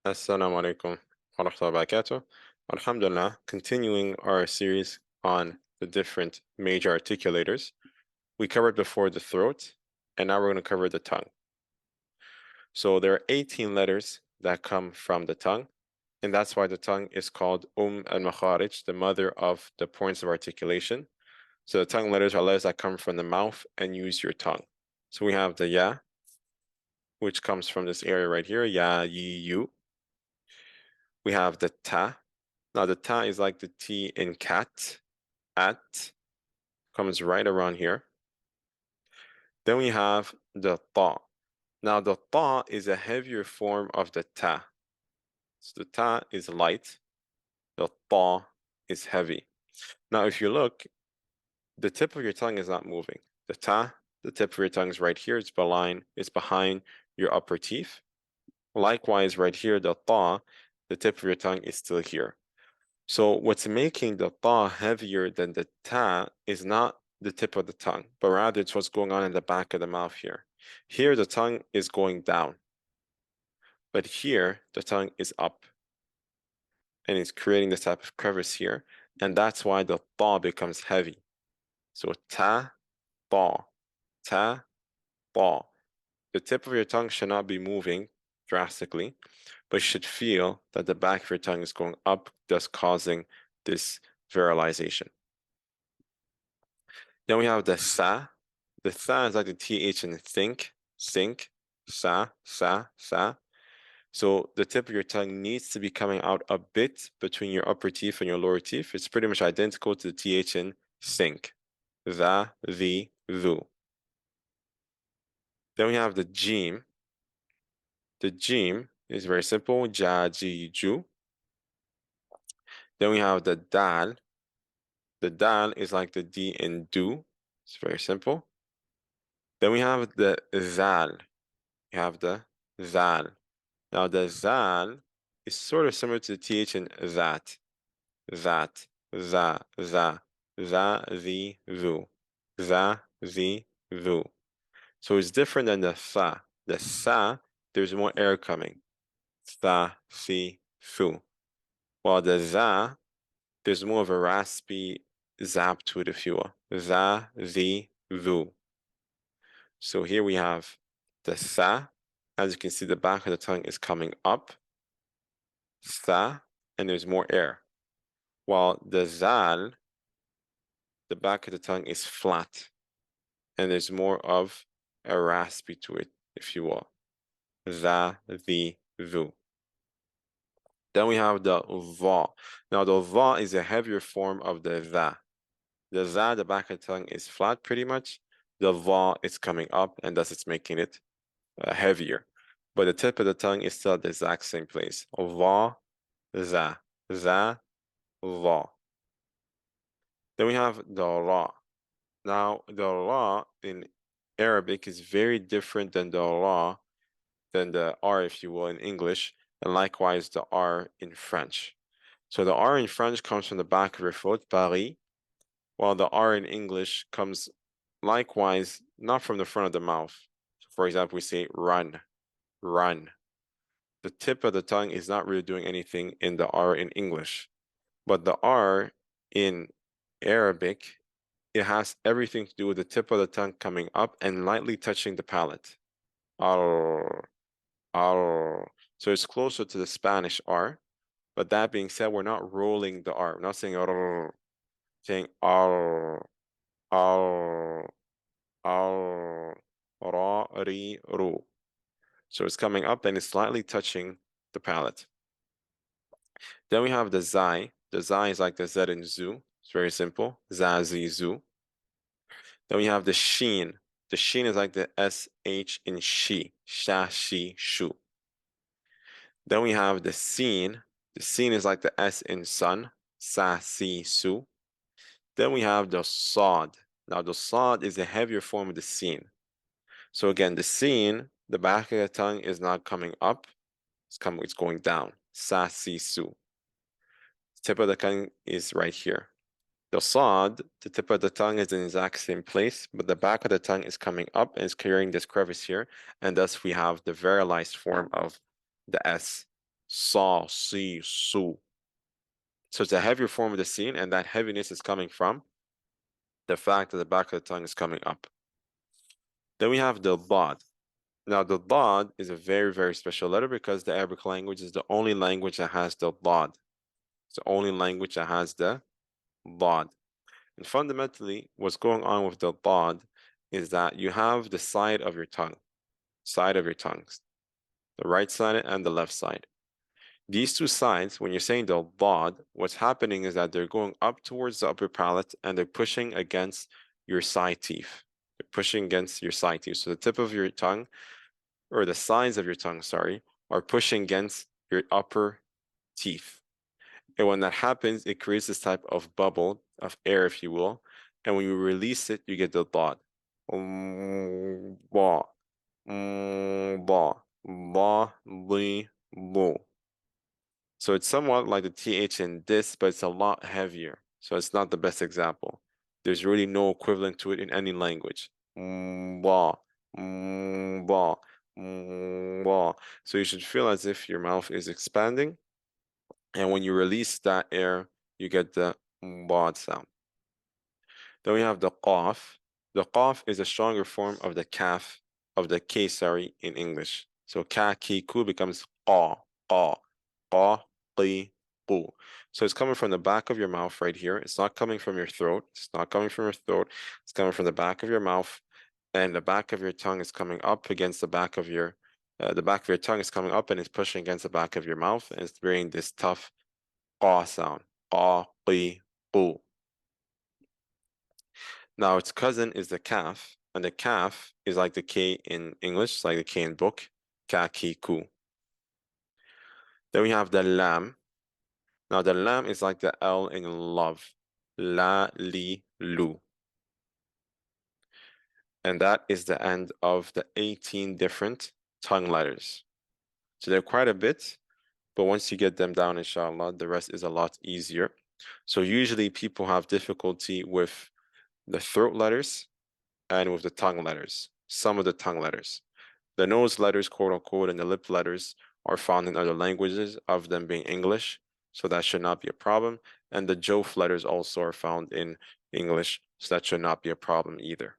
Assalamu alaikum wa rahmatullahi wa barakatuh. Alhamdulillah, continuing our series on the different major articulators. We covered before the throat, and now we're going to cover the tongue. So there are 18 letters that come from the tongue, and that's why the tongue is called al-Makharij, the mother of the points of articulation. So the tongue letters are letters that come from the mouth and use your tongue. So we have the ya, which comes from this area right here, ya, yi, you. We have the ta. Now the ta is like the T in cat, at, comes right around here. Then we have the ta. Now the ta is a heavier form of the ta. So the ta is light, the ta is heavy. Now if you look, the tip of your tongue is not moving. The ta, the tip of your tongue is right here, it's behind your upper teeth. Likewise, right here, the ta, the tip of your tongue is still here. So what's making the ta heavier than the ta is not the tip of the tongue, but rather it's what's going on in the back of the mouth here. Here, the tongue is going down, but here, the tongue is up, and it's creating this type of crevice here, and that's why the ta becomes heavy. So ta, ta, ta, ta. The tip of your tongue should not be moving drastically, but you should feel that the back of your tongue is going up, thus causing this viralization. Then we have the sa. The sa is like the th in think, sa, sa, sa. So the tip of your tongue needs to be coming out a bit between your upper teeth and your lower teeth. It's pretty much identical to the th in think, the, thu. Then we have the jim. The jim is very simple, ja, ji, ju. Then we have the dal. The dal is like the d in do. It's very simple. Then we have the zal. We have the zal. Now the zal is sort of similar to the th in that, za, the, thu, the, thu. So it's different than the tha. The tha, there's more air coming. Tha, si, thu. While the za, there's more of a raspy zap to it, if you will. Za, the, thu. So here we have the tha. As you can see, the back of the tongue is coming up. Tha, and there's more air. While the zal, the back of the tongue is flat, and there's more of a raspy to it, if you will. Za, the, thu. Then we have the va. Now the va is a heavier form of the za. The za, the back of the tongue is flat pretty much. The va is coming up, and thus it's making it heavier. But the tip of the tongue is still at the exact same place. Va, za, va. Then we have the ra. Now, the ra in Arabic is very different than the ra, than the r, if you will, in English, and likewise the r in French. So the r in French comes from the back of your foot, Paris, while the r in English comes likewise not from the front of the mouth. So for example, we say run, run. The tip of the tongue is not really doing anything in the r in English, but the r in Arabic, it has everything to do with the tip of the tongue coming up and lightly touching the palate. Ar, ar. So it's closer to the Spanish R. But that being said, we're not rolling the R. We're not saying ar, saying ar, ar, ar, ra, ri, ru. So it's coming up and it's slightly touching the palate. Then we have the zai. The zai is like the Z in zoo. It's very simple. Za, zi, zoo. Then we have the sheen. The sheen is like the SH in she. Sha, she, shu. Then we have the seen. The seen is like the S in sun. Sa, si, su. Then we have the sod. Now the sod is a heavier form of the seen. So again, the seen, the back of the tongue is not coming up. It's going down. Sa, si, su. Tip of the tongue is right here. The sod, the tip of the tongue is in the exact same place, but the back of the tongue is coming up and is carrying this crevice here, and thus we have the viralized form of the S. Saw, see, su. So it's a heavier form of the scene, and that heaviness is coming from the fact that the back of the tongue is coming up. Then we have the bod. Now, the bod is a very, very special letter because the Arabic language is the only language that has the bod. It's the only language that has the bod. And fundamentally, what's going on with the bod is that you have the side of your tongue, the right side and the left side. These two sides, when you're saying the bod, what's happening is that they're going up towards the upper palate and they're pushing against your side teeth. They're pushing against your side teeth. So the tip of your tongue, or the sides of your tongue, sorry, are pushing against your upper teeth. And when that happens, it creates this type of bubble of air, if you will. And when you release it, you get the bod. Ba, ba, ba, li, lo. So it's somewhat like the TH in this, but it's a lot heavier. So it's not the best example. There's really no equivalent to it in any language. Ba, ba, ba. So you should feel as if your mouth is expanding. And when you release that air, you get the bod sound. Then we have the qaf. The qaf is a stronger form of the kaf, of the k, sorry, in English. So ka, ki, ku becomes qa, qa, qa, qi, qu. So it's coming from the back of your mouth right here. It's not coming from your throat. It's not coming from your throat. It's coming from the back of your mouth. And the back of your tongue is coming up against the back of your, tongue is coming up and it's pushing against the back of your mouth. And it's creating this tough qa sound. Qa, qi, qu. Now its cousin is the kaf, and the kaf is like the K in English, like the K in book, ka, ki, ku. Then we have the lam. Now the lam is like the L in love, la, li, lu. And that is the end of the 18 different tongue letters. So they're quite a bit, but once you get them down, inshallah, the rest is a lot easier. So usually people have difficulty with the throat letters and with the tongue letters, some of the tongue letters. The nose letters, quote unquote, and the lip letters are found in other languages, of them being English, so that should not be a problem. And the Joph letters also are found in English, so that should not be a problem either.